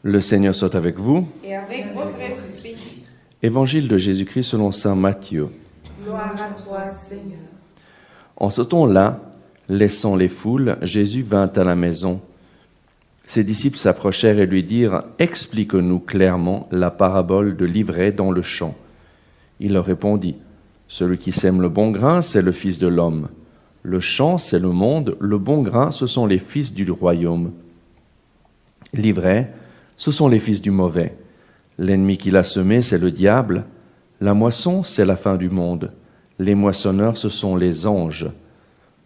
Le Seigneur soit avec vous. Et avec votre esprit. Évangile de Jésus-Christ selon saint Matthieu. Gloire à toi, Seigneur. En ce temps-là, laissant les foules, Jésus vint à la maison. Ses disciples s'approchèrent et lui dirent « Explique-nous clairement la parabole de l'ivraie dans le champ. » Il leur répondit « Celui qui sème le bon grain, c'est le Fils de l'homme. Le champ, c'est le monde. Le bon grain, ce sont les fils du royaume. L'ivraie, ce sont les fils du mauvais. L'ennemi qui l'a semé, c'est le diable. La moisson, c'est la fin du monde. Les moissonneurs, ce sont les anges.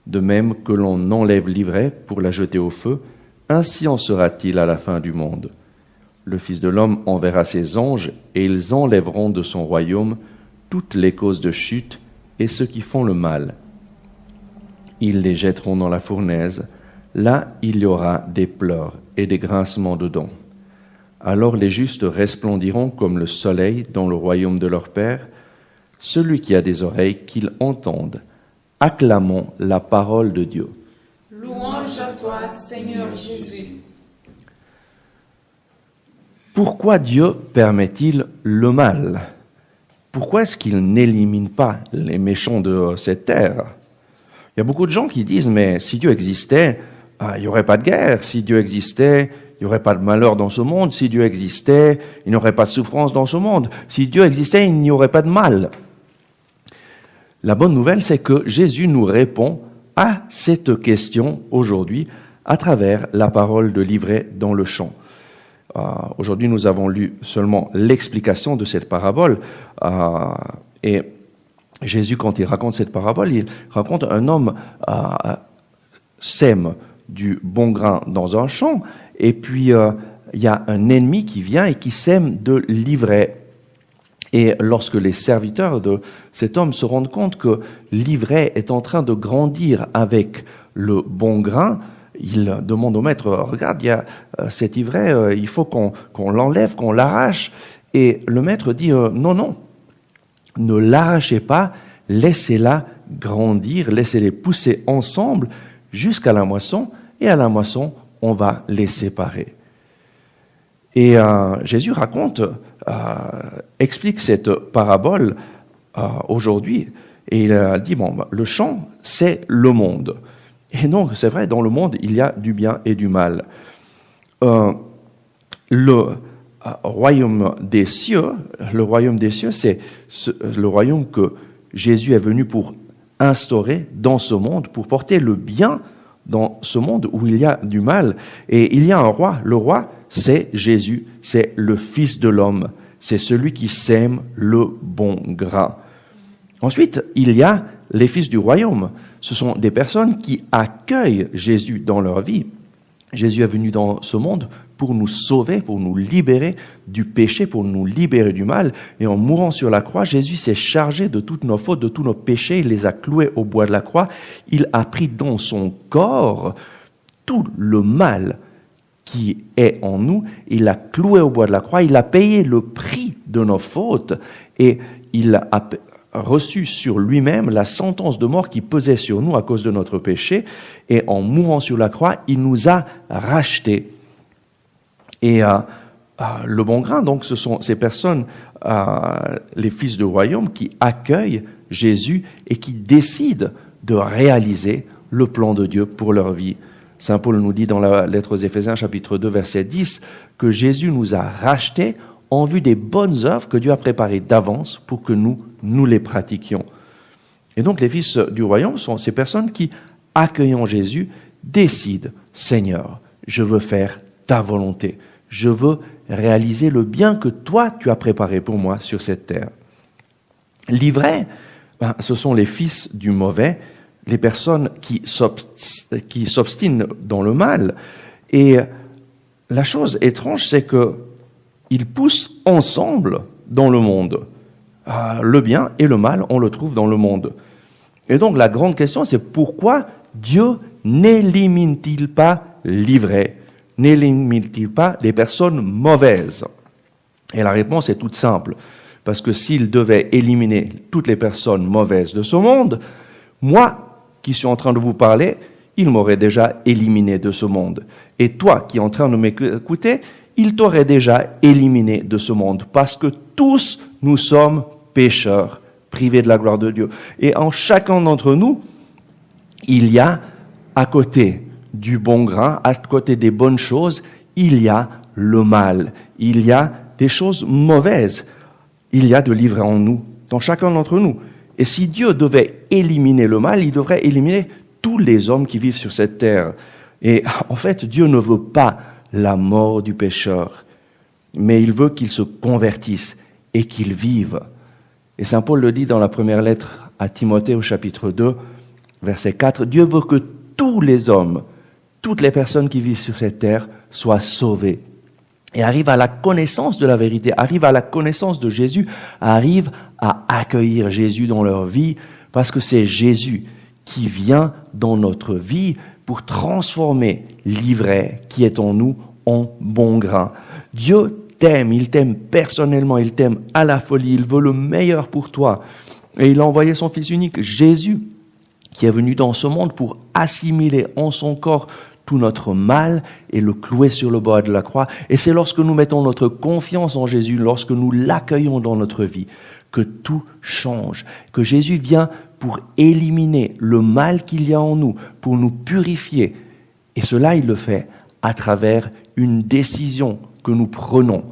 De même que l'on enlève l'ivraie pour la jeter au feu, ainsi en sera-t-il à la fin du monde. Le Fils de l'homme enverra ses anges, et ils enlèveront de son royaume toutes les causes de chute et ceux qui font le mal. Ils les jetteront dans la fournaise. Là, il y aura des pleurs et des grincements de dents. Alors les justes resplendiront comme le soleil dans le royaume de leur Père. Celui qui a des oreilles, qu'il entende. Acclamons la parole de Dieu. Louange à toi, Seigneur Jésus. Pourquoi Dieu permet-il le mal? Pourquoi est-ce qu'il n'élimine pas les méchants de cette terre? Il y a beaucoup de gens qui disent, mais si Dieu existait, il n'y aurait pas de guerre. Si Dieu existait, il n'y aurait pas de malheur dans ce monde. Si Dieu existait, il n'y aurait pas de souffrance dans ce monde. Si Dieu existait, il n'y aurait pas de mal. La bonne nouvelle, c'est que Jésus nous répond à cette question aujourd'hui à travers la parole de l'ivraie dans le champ. Aujourd'hui, nous avons lu seulement l'explication de cette parabole. Et Jésus, quand il raconte cette parabole, il raconte un homme sème du bon grain dans un champ, et puis il y a un ennemi qui vient et qui sème de l'ivraie. Et lorsque les serviteurs de cet homme se rendent compte que l'ivraie est en train de grandir avec le bon grain, ils demandent au maître, regarde, il y a cet ivraie, il faut qu'on l'enlève, qu'on l'arrache. Et le maître dit, non, ne l'arrachez pas, laissez-la grandir, laissez-les pousser ensemble jusqu'à la moisson, et à la moisson, on va les séparer. Et Jésus explique cette parabole aujourd'hui, et il dit, le champ, c'est le monde. Et donc, c'est vrai, dans le monde, il y a du bien et du mal. Le royaume des cieux, c'est le royaume que Jésus est venu pour instaurer dans ce monde, pour porter le bien dans ce monde où il y a du mal. Et il y a un roi. Le roi, c'est Jésus, c'est le Fils de l'homme, c'est celui qui sème le bon grain. Ensuite, il y a les fils du royaume. Ce sont des personnes qui accueillent Jésus dans leur vie. Jésus est venu dans ce monde pour nous sauver, pour nous libérer du péché, pour nous libérer du mal. Et en mourant sur la croix, Jésus s'est chargé de toutes nos fautes, de tous nos péchés. Il les a cloués au bois de la croix. Il a pris dans son corps tout le mal qui est en nous. Il l'a cloué au bois de la croix. Il a payé le prix de nos fautes. Et il a reçu sur lui-même la sentence de mort qui pesait sur nous à cause de notre péché, et en mourant sur la croix, il nous a rachetés. Et le bon grain, donc, ce sont ces personnes, les fils du royaume, qui accueillent Jésus et qui décident de réaliser le plan de Dieu pour leur vie. Saint Paul nous dit dans la lettre aux Éphésiens, chapitre 2, verset 10, que Jésus nous a rachetés en vue des bonnes œuvres que Dieu a préparées d'avance pour que nous les pratiquions. Et donc les fils du royaume sont ces personnes qui, accueillant Jésus, décident, Seigneur, je veux faire ta volonté, je veux réaliser le bien que toi tu as préparé pour moi sur cette terre. L'ivraie, ce sont les fils du mauvais, les personnes qui s'obstinent dans le mal. Et la chose étrange, c'est que ils poussent ensemble dans le monde. Le bien et le mal, on le trouve dans le monde. Et donc la grande question, c'est pourquoi Dieu n'élimine-t-il pas l'ivraie? N'élimine-t-il pas les personnes mauvaises? Et la réponse est toute simple. Parce que s'il devait éliminer toutes les personnes mauvaises de ce monde, moi, qui suis en train de vous parler, il m'aurait déjà éliminé de ce monde. Et toi, qui es en train de m'écouter, il t'aurait déjà éliminé de ce monde, parce que tous nous sommes pécheurs, privés de la gloire de Dieu. Et en chacun d'entre nous, il y a, à côté du bon grain, à côté des bonnes choses, il y a le mal. Il y a des choses mauvaises. Il y a de l'ivraie en nous, dans chacun d'entre nous. Et si Dieu devait éliminer le mal, il devrait éliminer tous les hommes qui vivent sur cette terre. Et en fait, Dieu ne veut pas la mort du pécheur, mais il veut qu'il se convertisse et qu'il vive. Et saint Paul le dit dans la première lettre à Timothée au chapitre 2, verset 4, Dieu veut que tous les hommes, toutes les personnes qui vivent sur cette terre soient sauvées et arrivent à la connaissance de la vérité, arrivent à la connaissance de Jésus, arrivent à accueillir Jésus dans leur vie, parce que c'est Jésus qui vient dans notre vie pour transformer l'ivraie qui est en nous en bon grain. Dieu t'aime, il t'aime personnellement, il t'aime à la folie, il veut le meilleur pour toi. Et il a envoyé son Fils unique, Jésus, qui est venu dans ce monde pour assimiler en son corps tout notre mal et le clouer sur le bois de la croix. Et c'est lorsque nous mettons notre confiance en Jésus, lorsque nous l'accueillons dans notre vie, que tout change, que Jésus vient pour éliminer le mal qu'il y a en nous, pour nous purifier. Et cela, il le fait à travers une décision que nous prenons,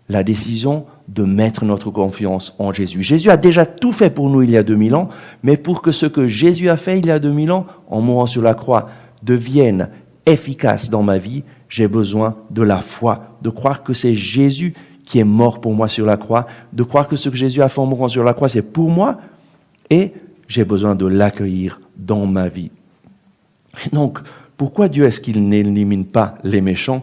la décision de mettre notre confiance en Jésus. Jésus a déjà tout fait pour nous il y a 2000 ans, mais pour que ce que Jésus a fait il y a 2000 ans, en mourant sur la croix, devienne efficace dans ma vie, j'ai besoin de la foi, de croire que c'est Jésus qui est mort pour moi sur la croix, de croire que ce que Jésus a fait en mourant sur la croix, c'est pour moi, et j'ai besoin de l'accueillir dans ma vie. Donc, pourquoi Dieu est-ce qu'il n'élimine pas les méchants?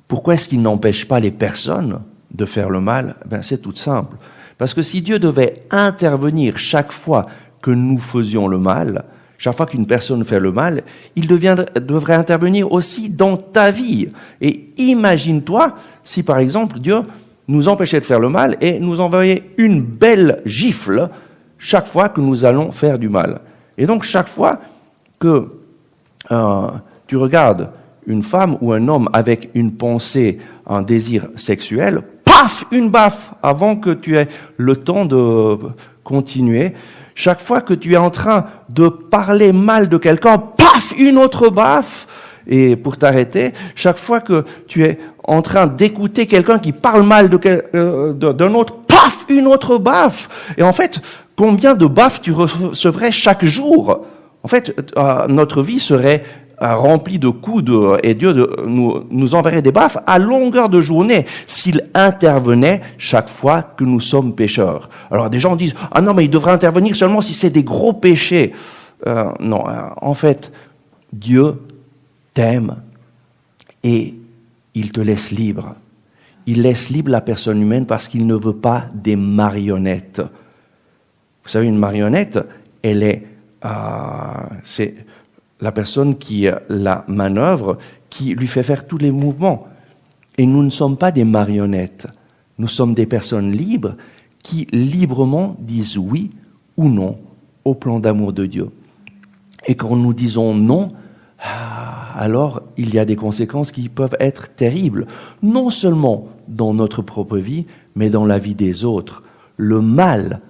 Pourquoi est-ce qu'il n'empêche pas les personnes de faire le mal? C'est tout simple. Parce que si Dieu devait intervenir chaque fois que nous faisions le mal, chaque fois qu'une personne fait le mal, il devrait intervenir aussi dans ta vie. Et imagine-toi si, par exemple, Dieu nous empêchait de faire le mal et nous envoyait une belle gifle chaque fois que nous allons faire du mal. Et donc, chaque fois que tu regardes une femme ou un homme avec une pensée, un désir sexuel, paf, une baffe, avant que tu aies le temps de continuer. Chaque fois que tu es en train de parler mal de quelqu'un, paf, une autre baffe. Et pour t'arrêter, chaque fois que tu es en train d'écouter quelqu'un qui parle mal d'un autre, paf, une autre baffe. Et en fait, combien de baffes tu recevrais chaque jour? En fait, notre vie serait remplie de coups et Dieu nous enverrait des baffes à longueur de journée s'il intervenait chaque fois que nous sommes pécheurs. Alors des gens disent « Ah non, mais il devrait intervenir seulement si c'est des gros péchés. » Non, en fait, Dieu t'aime et il te laisse libre. Il laisse libre la personne humaine parce qu'il ne veut pas des marionnettes. Vous savez, une marionnette, elle est... c'est la personne qui la manœuvre, qui lui fait faire tous les mouvements. Et nous ne sommes pas des marionnettes. Nous sommes des personnes libres qui librement disent oui ou non au plan d'amour de Dieu. Et quand nous disons non, alors il y a des conséquences qui peuvent être terribles, non seulement dans notre propre vie, mais dans la vie des autres. Le mal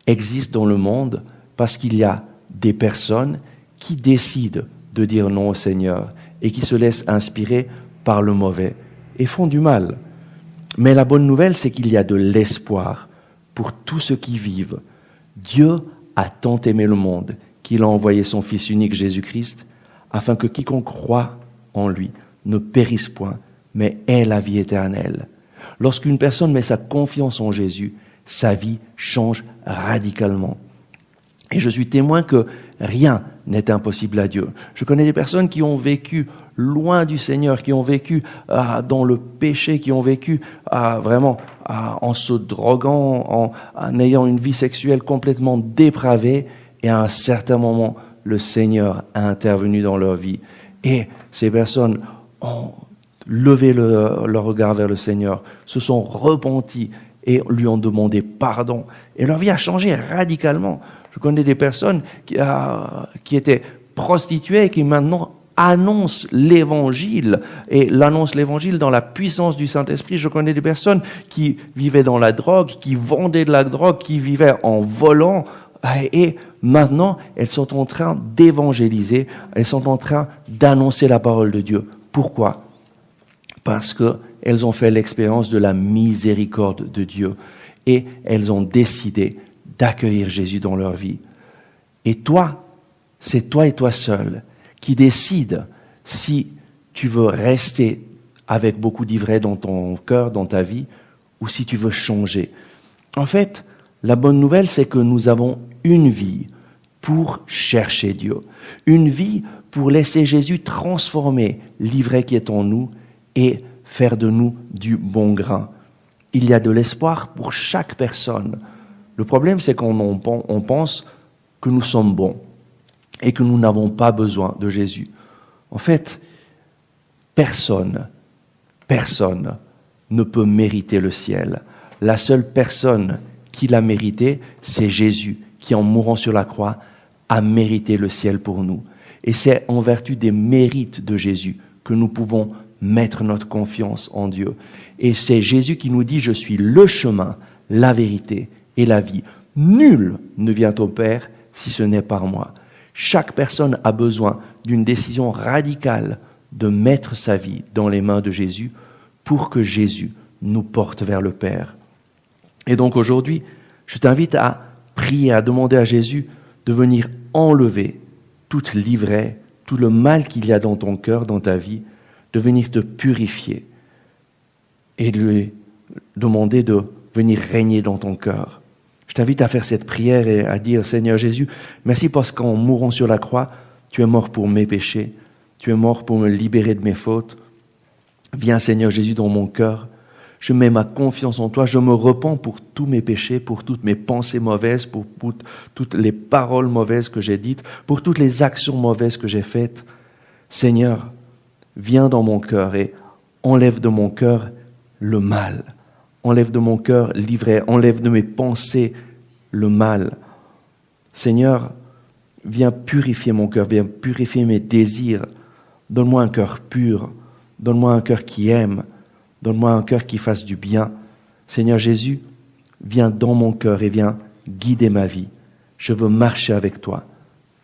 existe dans le monde parce qu'il y a des personnes qui décident de dire non au Seigneur et qui se laissent inspirer par le mauvais et font du mal. Mais la bonne nouvelle, c'est qu'il y a de l'espoir pour tous ceux qui vivent. Dieu a tant aimé le monde qu'il a envoyé son Fils unique Jésus-Christ afin que quiconque croit en lui ne périsse point, mais ait la vie éternelle. Lorsqu'une personne met sa confiance en Jésus, sa vie change radicalement. Et je suis témoin que rien n'est impossible à Dieu. Je connais des personnes qui ont vécu loin du Seigneur, qui ont vécu dans le péché, qui ont vécu vraiment en se droguant, en ayant une vie sexuelle complètement dépravée. Et à un certain moment, le Seigneur a intervenu dans leur vie. Et ces personnes ont levé leur regard vers le Seigneur, se sont repenties et lui ont demandé pardon. Et leur vie a changé radicalement. Je connais des personnes qui étaient prostituées et qui maintenant annonce l'évangile et l'annonce l'évangile dans la puissance du Saint-Esprit. Je connais des personnes qui vivaient dans la drogue, qui vendaient de la drogue, qui vivaient en volant et maintenant elles sont en train d'évangéliser, elles sont en train d'annoncer la parole de Dieu. Pourquoi? Parce qu'elles ont fait l'expérience de la miséricorde de Dieu et elles ont décidé d'accueillir Jésus dans leur vie. Et toi, c'est toi et toi seul qui décide si tu veux rester avec beaucoup d'ivresse dans ton cœur, dans ta vie, ou si tu veux changer. En fait, la bonne nouvelle, c'est que nous avons une vie pour chercher Dieu. Une vie pour laisser Jésus transformer l'ivraie qui est en nous et faire de nous du bon grain. Il y a de l'espoir pour chaque personne. Le problème, c'est qu'on pense que nous sommes bons et que nous n'avons pas besoin de Jésus. En fait, personne ne peut mériter le ciel. La seule personne qui l'a mérité, c'est Jésus, qui en mourant sur la croix, a mérité le ciel pour nous. Et c'est en vertu des mérites de Jésus que nous pouvons mettre notre confiance en Dieu. Et c'est Jésus qui nous dit « Je suis le chemin, la vérité et la vie. Nul ne vient au Père si ce n'est par moi. » Chaque personne a besoin d'une décision radicale de mettre sa vie dans les mains de Jésus pour que Jésus nous porte vers le Père. Et donc aujourd'hui, je t'invite à prier, à demander à Jésus de venir enlever toute l'ivraie, tout le mal qu'il y a dans ton cœur, dans ta vie, de venir te purifier et de lui demander de venir régner dans ton cœur. Je t'invite à faire cette prière et à dire, Seigneur Jésus, merci parce qu'en mourant sur la croix, tu es mort pour mes péchés, tu es mort pour me libérer de mes fautes. Viens Seigneur Jésus dans mon cœur, je mets ma confiance en toi, je me repens pour tous mes péchés, pour toutes mes pensées mauvaises, pour toutes les paroles mauvaises que j'ai dites, pour toutes les actions mauvaises que j'ai faites. Seigneur, viens dans mon cœur et enlève de mon cœur le mal. Enlève de mon cœur l'ivraie, enlève de mes pensées le mal. Seigneur, viens purifier mon cœur, viens purifier mes désirs. Donne-moi un cœur pur, donne-moi un cœur qui aime, donne-moi un cœur qui fasse du bien. Seigneur Jésus, viens dans mon cœur et viens guider ma vie. Je veux marcher avec toi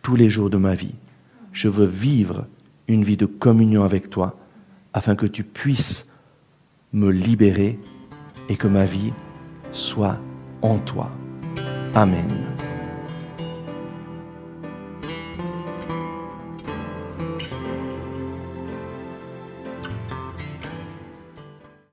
tous les jours de ma vie. Je veux vivre une vie de communion avec toi afin que tu puisses me libérer et que ma vie soit en toi. Amen.